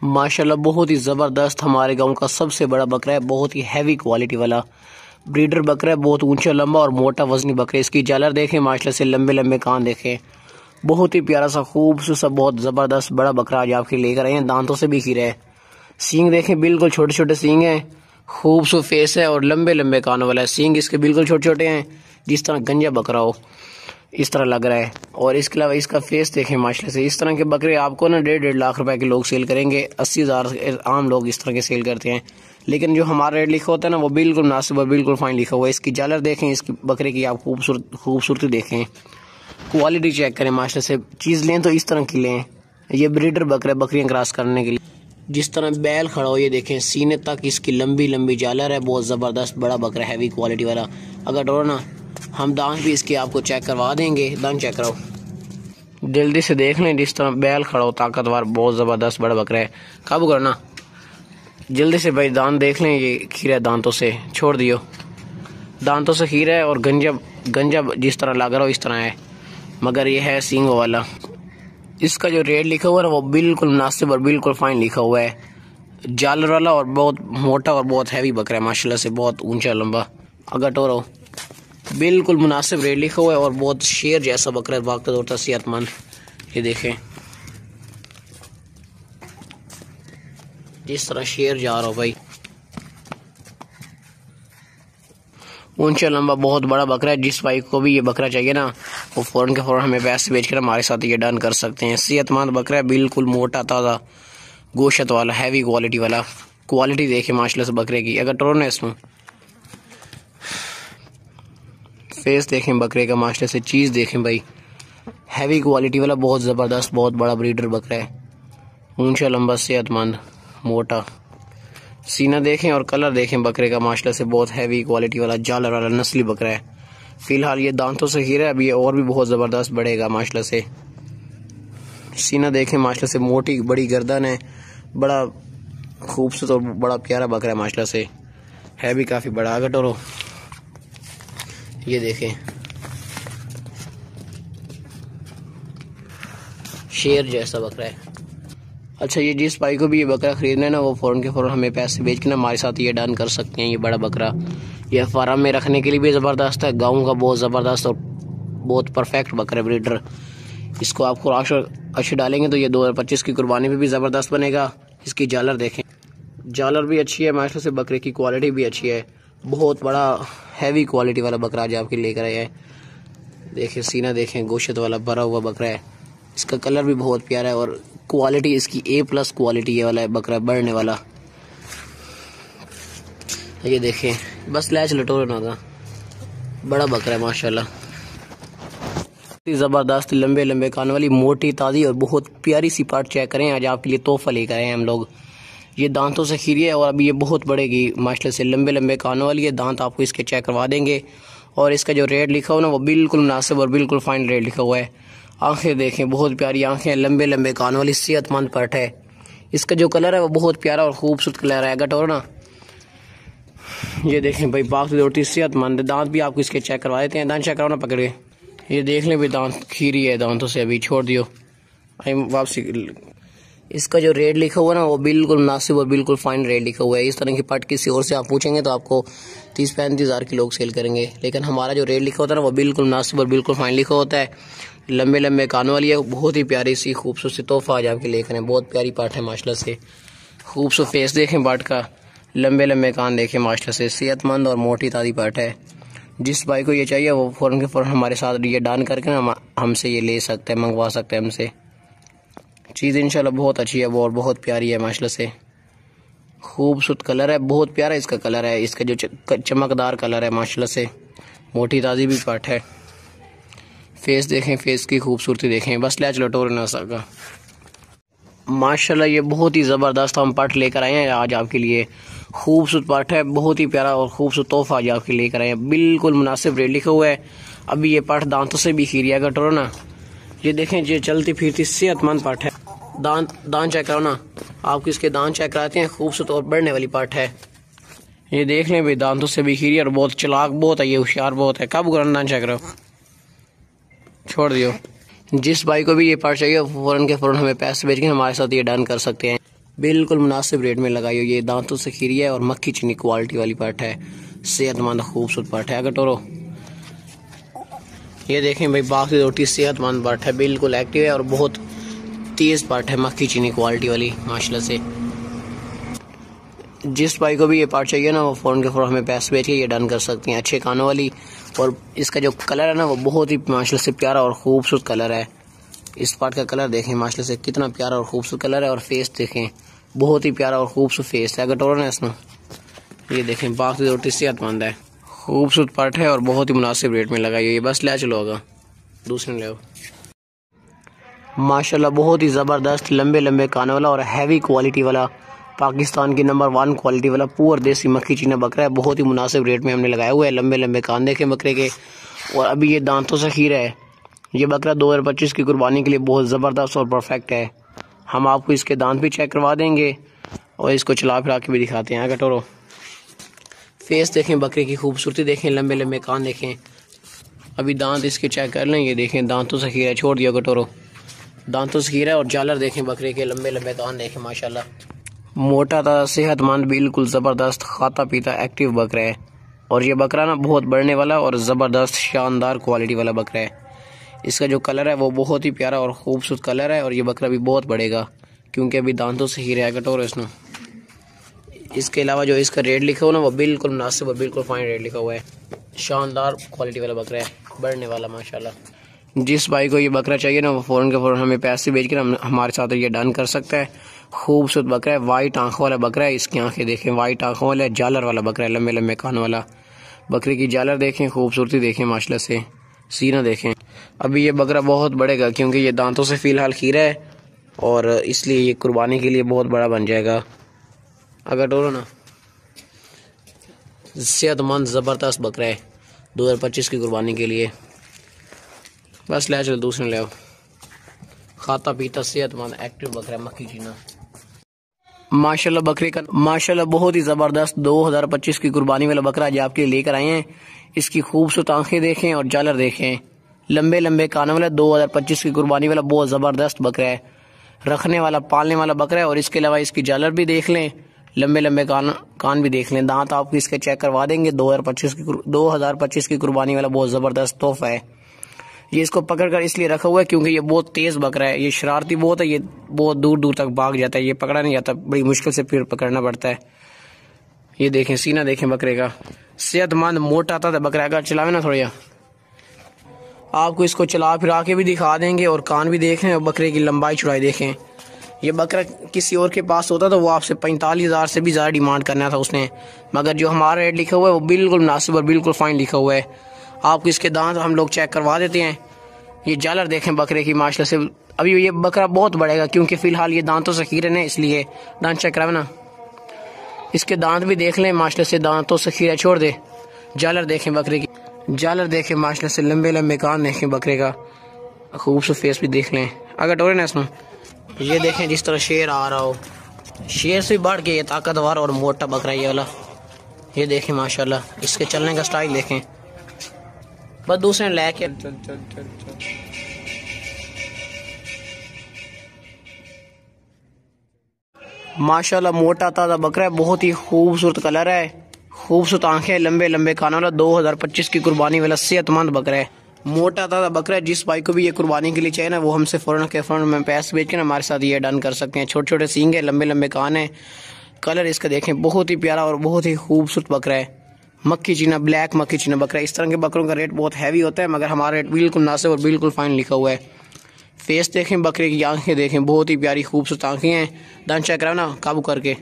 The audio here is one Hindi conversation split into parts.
माशाल्लाह बहुत ही ज़बरदस्त हमारे गांव का सबसे बड़ा बकरा है। बहुत ही हैवी क्वालिटी वाला ब्रीडर बकरा है। बहुत ऊंचा लंबा और मोटा वजनी बकरा है। इसकी जालर देखें माशाल्लाह से, लंबे लंबे कान देखें। बहुत ही प्यारा सा खूबसूरत सा बहुत ज़बरदस्त बड़ा बकरा आज आपके लेकर आए हैं। दांतों से भी खीरा है। सींग देखें, बिल्कुल छोटे छोटे सींग हैं। खूबसूरत फेस है और लंबे लंबे कानों वाला है। सींग इसके बिल्कुल छोटे छोटे हैं, जिस तरह गंजा बकरा हो इस तरह लग रहा है। और इसके अलावा इसका फेस देखें माशाल्लाह से। इस तरह के बकरे आपको ना 1.5 लाख रुपए के लोग सेल करेंगे। 80,000 आम लोग इस तरह के सेल करते हैं, लेकिन जो हमारा रेट लिखा होता है ना वो बिल्कुल मुनासिब और बिल्कुल फाइन लिखा हुआ है। इसकी जालर देखें, इसकी बकरे की आप खूबसूरती देखें, क्वालिटी चेक करें माशाल्लाह से। चीज़ लें तो इस तरह की लें। ये ब्रीडर बकरे बकरियाँ क्रॉस करने के लिए जिस तरह बैल खड़ा हो, ये देखें सीने तक इसकी लंबी लंबी जालर है। बहुत ज़बरदस्त बड़ा बकरा, हैवी क्वालिटी वाला। अगर डरो ना, हम दांत भी इसके आपको चेक करवा देंगे। दांत चेक कराओ, जल्दी से देख लें। जिस तरह बैल खड़ा हो, ताकतवर, बहुत ज़बरदस्त बड़ा बकरा है। काबू करो ना, जल्दी से भाई दांत देख लें। ये खीरा दांतों से छोड़ दियो, दांतों से खीरा है और गंजा जिस तरह लग रहा हो इस तरह है, मगर ये है सींगों वाला। इसका जो रेट लिखा हुआ है वो बिल्कुल मुनासिब और बिल्कुल फाइन लिखा हुआ है। जालर वाला और बहुत मोटा और बहुत हैवी बकरा है माशाल्लाह से, बहुत ऊंचा लंबा। अगर टोरो बिल्कुल मुनासिब रेट लिखा हुआ है और बहुत शेर जैसा बकरा है, भागता दौड़ता सेहतमंद। ये देखें जिस तरह शेर जा रहा हो भाई, ऊंचा लंबा बहुत बड़ा बकरा है। जिस भाई को भी ये बकरा चाहिए ना, वो फौरन के फौरन हमें पैसे बेच कर हमारे साथ ये डन कर सकते हैं। सेहतमंद बकरा है, बिल्कुल मोटा ताज़ा गोश्त वाला, हैवी क्वालिटी वाला। क्वालिटी देखें माशाल्लाह से बकरे की। अगर टोरो ना इसमें फेस देखें बकरे का माशाल्लाह से। चीज़ देखें भाई, हैवी क्वालिटी वाला, बहुत ज़बरदस्त बहुत बड़ा ब्रीडर बकरा है। ऊंचा लंबा सेहतमंद मोटा। सीना देखें और कलर देखें बकरे का माशाल्लाह से, बहुत हैवी क्वालिटी वाला जालर वाला नस्ली बकरा है। फिलहाल ये दांतों से खीरा है, अभी ये और भी बहुत ज़बरदस्त बढ़ेगा माशाल्लाह से। सीना देखें माशाल्लाह से, मोटी बड़ी गर्दन है, बड़ा खूबसूरत और बड़ा प्यारा बकरा है माशाल्लाह से, है भी काफ़ी बड़ा। अगर टोरो ये देखें, शेर जैसा बकरा है। अच्छा, ये जिस भाई को भी ये बकरा खरीदना है ना, वो फ़ौरन के फ़ौरन हमें पैसे बेच के ना हमारे साथ ये डन कर सकते हैं। ये बड़ा बकरा ये फार्म में रखने के लिए भी ज़बरदस्त है। गाँव का बहुत ज़बरदस्त और बहुत परफेक्ट बकरा ब्रीडर। इसको आप खुराक अच्छी डालेंगे तो ये 2025 की कुर्बानी में भी ज़बरदस्त बनेगा। इसकी जालर देखें, जालर भी अच्छी है माशाल्लाह से, बकरे की क्वालिटी भी अच्छी है। बहुत बड़ा हैवी क्वालिटी वाला बकरा आज आपके लेकर आया है। देखें सीना देखें, गोश्त वाला भरा हुआ बकरा है। इसका कलर भी बहुत प्यारा है और क्वालिटी इसकी A+ क्वालिटी वाला है बकरा, बढ़ने वाला। ये देखें, बस लैच लटोरे ना था, बड़ा बकरा है माशाल्लाह। ज़बरदस्त लंबे लंबे कान वाली, मोटी ताज़ी और बहुत प्यारी सी पार्ट चेक करें। आज आपके लिए तोहफा लेकर आए हैं हम लोग। ये दांतों से खीरी है और अभी ये बहुत बढ़ेगी माशाल्लाह से। लंबे लंबे कानों वाली है, दांत आपको इसके चेक करवा देंगे। और इसका जो रेट लिखा हुआ ना वो बिल्कुल मुनासिब और बिल्कुल फाइन रेट लिखा हुआ है। आंखें देखें, बहुत प्यारी आंखें, लंबे लंबे कानों वाली, सेहतमंद पट है। इसका जो कलर है वो बहुत प्यारा और खूबसूरत कलर है। गटोर ना, ये देखें भाई, भागती दौड़ती सेहतमंद। दांत भी आपको इसके चेक करवा देते हैं। दांत चेक कराओ ना पकड़ के। ये देख लें भाई, दांत खीरी है, दांतों से अभी छोड़ दियो वापसी। इसका जो रेट लिखा हुआ है ना वो बिल्कुल मुनासिब और बिल्कुल फाइन रेट लिखा हुआ है। इस तरह की पट किसी और से आप पूछेंगे तो आपको 30-35 हज़ार के लोग सेल करेंगे, लेकिन हमारा जो रेट लिखा होता है ना वो बिल्कुल मुनासिब और बिल्कुल फाइन लिखा होता है। लंबे लंबे कानों वाली है, बहुत ही प्यारी सी खूबसूरत सी तोहफा आज आपके लेकर हैं। बहुत प्यारी पाट है माशाल्लाह से। खूबसूरत फेस देखें पाट का, लंबे लंबे कान देखें माशाल्लाह से, सेहतमंद और मोटी ताज़ी पाट है। जिस भाई को ये चाहिए वो फ़ौरन के फ़ौरन हमारे साथ ये डान करके ना हमसे ये ले सकते हैं, मंगवा सकते हैं हमसे। चीज़ इंशाल्लाह बहुत अच्छी है वो, और बहुत प्यारी है माशाल्लाह से। खूबसूरत कलर है, बहुत प्यारा इसका कलर है। इसका जो चमकदार कलर है माशाल्लाह से, मोटी ताज़ी भी पाट है। फेस देखें, फेस की खूबसूरती देखें, बस लैच लटोर ना सका माशाल्लाह। ये बहुत ही ज़बरदस्त हम पाट लेकर आए हैं आज आपके लिए। खूबसूरत पाट है, बहुत ही प्यारा और खूबसूरत तोहफा आज आपके लेकर आए हैं। बिल्कुल मुनासिब रेट लिखा हुआ है। अभी ये पाट दांतों से भी खीरिया गटोरो ना, ये देखें, ये चलती फिरती सेहतमंद पाट है। दांत चेक करो ना, आपको इसके दांत चेक कराते हैं। खूबसूरत और बढ़ने वाली पाट है। ये देख लें भाई, दांतों से भी खीरी और बहुत चलाक बहुत है, ये होशियार बहुत है। कब करना दांत चेक करो, छोड़ दियो। जिस भाई को भी ये पार्ट चाहिए फ़ौरन के फ़ौरन हमें पैसे भेज के हमारे साथ ये डन कर सकते हैं। बिल्कुल मुनासिब रेट में लगाई हुई। ये दांतों से खीरी है और मक्खी चीनी क्वालिटी वाली पाठ है, सेहतमंद खूबसूरत पाठ है। अगर टोरो ये देखें भाई, बाकी रोटी सेहतमंद पाठ है, बिल्कुल एक्टिव है और बहुत तेज़ पाठ है, मक्खी चीनी क्वालिटी वाली माशाल्लाह से। जिस भाई को भी ये पार्ट चाहिए ना, वो फ़ौरन के फ़ौरन हमें पैसे भेज के ये डन कर सकते हैं। अच्छे कानों वाली, और इसका जो कलर है ना वो बहुत ही माशाल्लाह से प्यारा और खूबसूरत कलर है। इस पार्ट का कलर देखें माशाल्लाह से कितना प्यारा और खूबसूरत कलर है, और फेस देखें बहुत ही प्यारा और खूबसूरत फेस है। अगर टोरन है इसमें, ये देखें बाकी रोटी सेहतमंद है, खूबसूरत पार्ट है और बहुत ही मुनासिब रेट में लगाई हुई है। बस ले चलो होगा दूसरे ले माशाल्लाह, बहुत ही ज़बरदस्त लंबे लंबे कानों वाला और हैवी क्वालिटी वाला, पाकिस्तान की नंबर 1 क्वालिटी वाला पूर देसी मक्खी चीना बकरा है। बहुत ही मुनासिब रेट में हमने लगाया हुआ है। लंबे लंबे कान देखें बकरे के, और अभी ये दांतों से खीरा है। ये बकरा 2025 की कुर्बानी के लिए बहुत ज़बरदस्त और परफेक्ट है। हम आपको इसके दांत भी चेक करवा देंगे और इसको चला फिरा के भी दिखाते हैं। अगर टोरो फेस देखें बकरे की खूबसूरती देखें, लंबे लंबे कान देखें। अभी दांत इसके चेक कर लें, ये देखें दांतों से खीरा है, छोड़ दिया कटोरो, दांतों से खीरा है। और जालर देखें बकरे के, लंबे लंबे कान देखें माशाल्लाह, मोटा था, सेहतमंद, बिल्कुल ज़बरदस्त खाता पीता एक्टिव बकरा है। और ये बकरा ना बहुत बढ़ने वाला और ज़बरदस्त शानदार क्वालिटी वाला बकरा है। इसका जो कलर है वो बहुत ही प्यारा और ख़ूबसूरत कलर है, और ये बकरा भी बहुत बढ़ेगा क्योंकि अभी दांतों से ही रहेगा टोर इसमें। इसके अलावा जो इसका रेट लिखा हुआ ना वो बिल्कुल मुनासिब और बिल्कुल फाइन रेट लिखा हुआ है। शानदार क्वालिटी वाला बकरा है, बढ़ने वाला माशाल्लाह। जिस भाई को ये बकरा चाहिए ना वो फ़ौरन के फ़ौरन हमें पैसे भेज कर हमारे साथ ये डन कर सकता है। खूबसूरत बकरा है, वाइट आंखों वाला बकरा है। इसकी आंखें देखें वाइट आंखों वाला, जालर वाला बकरा है, लंबे लंबे कानों वाला। बकरे की जालर देखें, खूबसूरती देखें माशाल्लाह से, सीना देखें। अभी ये बकरा बहुत बढ़ेगा क्योंकि ये दांतों से फ़िलहाल खीरा है, और इसलिए ये कुर्बानी के लिए बहुत बड़ा बन जाएगा। अगर डोरो ना, सेहतमंद ज़बरदस्त बकरा है 2025 की कुर्बानी के लिए। बस ले चलो दूसरे ले आओ, खाता पीता सेहतमंद एक्टिव बकरा मक्खी चीना माशाल्लाह। बकरे का माशाल्लाह बहुत ही ज़बरदस्त 2025 की कुर्बानी वाला बकरा आज आपके लिए लेकर आए हैं। इसकी खूबसूरत आंखें देखें और जालर देखें, लंबे लंबे कानों वाला 2025 की कुर्बानी वाला बहुत ज़बरदस्त बकरा है, रखने वाला पालने वाला बकरा है। और इसके अलावा इसकी जालर भी देख लें, लंबे लंबे कान भी देख लें। दांत आपको इसके चेक करवा देंगे। 2025 की कुर्बानी वाला बहुत ज़बरदस्त तोहफा है। ये इसको पकड़ कर इसलिए रखा हुआ है क्योंकि ये बहुत तेज़ बकरा है, ये शरारती बहुत है, ये बहुत दूर दूर तक भाग जाता है, ये पकड़ा नहीं जाता, बड़ी मुश्किल से फिर पकड़ना पड़ता है। ये देखें सीना देखें बकरे का, सेहतमंद मोटा था बकरा। अगर चलावे ना थोड़ा, आपको इसको चला फिरा के भी दिखा देंगे और कान भी देखें और बकरे की लंबाई चौड़ाई देखें। ये बकरा किसी और के पास होता तो वो आपसे 45,000 से भी ज़्यादा डिमांड करना था उसने, मगर जो हमारा रेट लिखा हुआ है वो बिल्कुल मुनासिब और बिल्कुल फाइन लिखा हुआ है। आपको इसके दांत हम लोग चेक करवा देते हैं। ये जालर देखें बकरे की माशाल्लाह से। अभी ये बकरा बहुत बढ़ेगा क्योंकि फ़िलहाल ये दांतों से खीरे हैं, इसलिए दांत चेक करावे ना। इसके दांत भी देख लें माशाल्लाह से, दांतों से खीरा छोड़ दे। जालर देखें बकरे की, जालर देखें माशाल्लाह से, लंबे लंबे कान देखें बकरे का, खूबसूरत फेस भी देख लें। अगर टोरे ना इसमें, ये देखें जिस तरह शेर आ रहा हो, शेर से बढ़ के ये ताकतवर और मोटा बकरा ये वाला। ये देखें माशाल्लाह, इसके चलने का स्टाइल देखें। बस दूसरे ले के माशाल्लाह मोटा ताज़ा बकरा है, बहुत ही खूबसूरत कलर है, खूबसूरत आंखें, लंबे लंबे कानों वाला 2025 की कुर्बानी वाला सेहतमंद बकरा है, मोटा ताज़ा बकरा है। जिस भाई को भी ये कुर्बानी के लिए चाहिए ना वो हमसे फ़ौरन के फ़ौरन में पैसे भेज के ना हमारे साथ ये डन कर सकते हैं। छोटे छोटे सींग है, लंबे लंबे कान है, कलर इसका देखें बहुत ही प्यारा और बहुत ही खूबसूरत बकरा है, मक्खी चीना, ब्लैक मक्खी चीना बकरा। इस तरह के बकरों का रेट बहुत हैवी होता है, मगर हमारा रेट बिल्कुल मुनासिब और बिल्कुल फाइन लिखा हुआ है। फेस देखें बकरे की, आंखें देखें, बहुत ही प्यारी खूबसूरत आंखें हैं। दांत चेक कराओ ना काबू करके,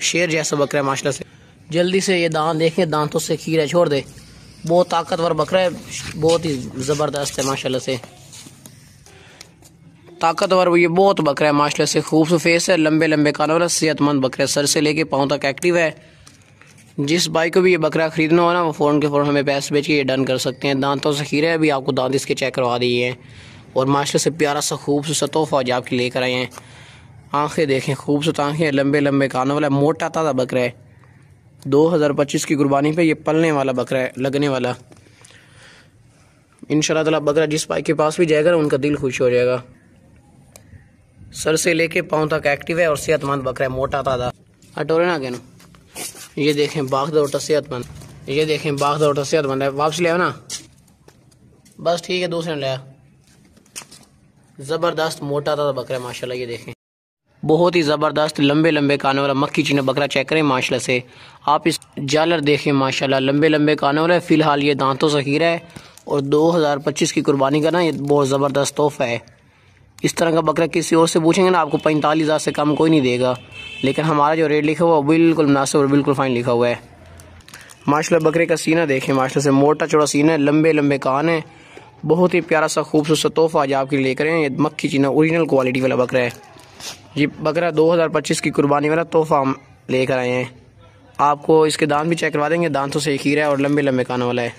शेर जैसा बकरा है माशाल्लाह से। जल्दी से ये दांत देखें, दांतों से खीरा छोड़ दे, बहुत ताकतवर बकरा है, बहुत ही ज़बरदस्त है माशाल्लाह से, ताकतवर ये बहुत बकरा है माशाल्लाह से। खूबसूरत फेस है, लंबे लंबे कान वाला सेहतमंद बकरा है, सर से लेके पाँव तक एक्टिव है। जिस भाई को भी ये बकरा खरीदना हो ना वो फ़ौरन के फ़ौरन हमें पैसे बेच के ये डन कर सकते हैं। दांतों से खीरे है, अभी आपको दांत इसके चेक करवा दिए हैं, और माशाल्लाह से प्यारा सा खूबसूरत तोहफा आज आपके लेकर आए हैं। आंखें देखें, खूबसूरत आंखें, लंबे लंबे कानों वाला, मोटा ताज़ा बकरा है। 2025 की कुर्बानी पे ये पलने वाला बकरा है, लगने वाला। इंशाल्लाह ताला बकरा जिस भाई के पास भी जाएगा ना उनका दिल खुश हो जाएगा। सर से लेके पाँव तक एक्टिव है और सेहतमंद बकरा है, मोटा ताजा। हटोरे ना कहना। ये देखें बाघ दौड़ता सेहतमंद, ये देखें बाघ दौड़ता सेहतमंद है। वापस ले आओ ना, बस ठीक है, दूसरे ने लिया। ज़बरदस्त मोटा ताजा बकरा है माशाल्लाह। ये देखें बहुत ही ज़बरदस्त लंबे लंबे कानों वाला मक्खी चीना बकरा चेक करें माशाल्लाह से। आप इस जालर देखें माशाल्लाह, लंबे लंबे कानों वाला है। फ़िलहाल ये दांतों से हीरा है और 2025 की कुर्बानी का ना ये बहुत ज़बरदस्त तोहफा है। इस तरह का बकरा किसी और से पूछेंगे ना, आपको 45,000 से कम कोई नहीं देगा, लेकिन हमारा जो रेट लिखा हुआ है बिल्कुल मुनासिब और बिल्कुल फाइन लिखा हुआ है माशाल्लाह। बकरे का सीना देखें माशाल्लाह से, मोटा चौड़ा सीना है, लंबे लंबे कान है। बहुत ही प्यारा सा खूबसूरत तोहफा आज आपके लिए लेकर आए। ये मक्खी चीना ओरिजिनल क्वालिटी वाला बकरा है। ये बकरा 2025 की कुर्बानी वाला तोहफा हम लेकर आए हैं। आपको इसके दांत भी चेक करवा देंगे, दांतों से खीरा है और लंबे लंबे कानों वाला है,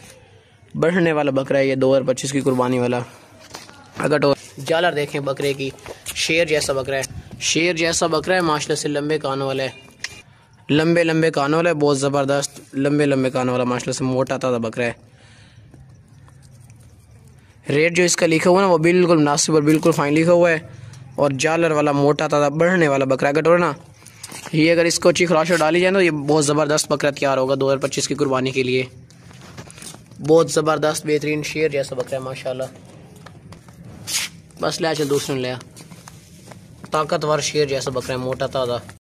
बढ़ने वाला बकरा है ये 2025 की कुर्बानी वाला। अगर तो जालर देखें बकरे की, शेर जैसा बकरा है, शेर जैसा बकरा है माशाल्लाह से, लंबे कानों वाला है, लंबे लंबे कानों वाला है, बहुत ज़बरदस्त लंबे लंबे कानों वाला माशाल्लाह से मोटा ताज़ा बकरा है। रेट जो इसका लिखा हुआ है ना वो बिल्कुल मुनासिब और बिल्कुल फाइन लिखा हुआ है। और जालर वाला मोटा ताज़ा बढ़ने वाला बकरा कटोरा ना, ये अगर इसको अच्छी खुराक डाली जाए तो ये बहुत ज़बरदस्त बकरा तैयार होगा 2025 की कुर्बानी के लिए। बहुत ज़बरदस्त बेहतरीन शेर जैसा बकरा है माशाल्लाह। बस ले चल दूसरे ले, ताकतवर शेर जैसा बकरा है, मोटा ताज़ा।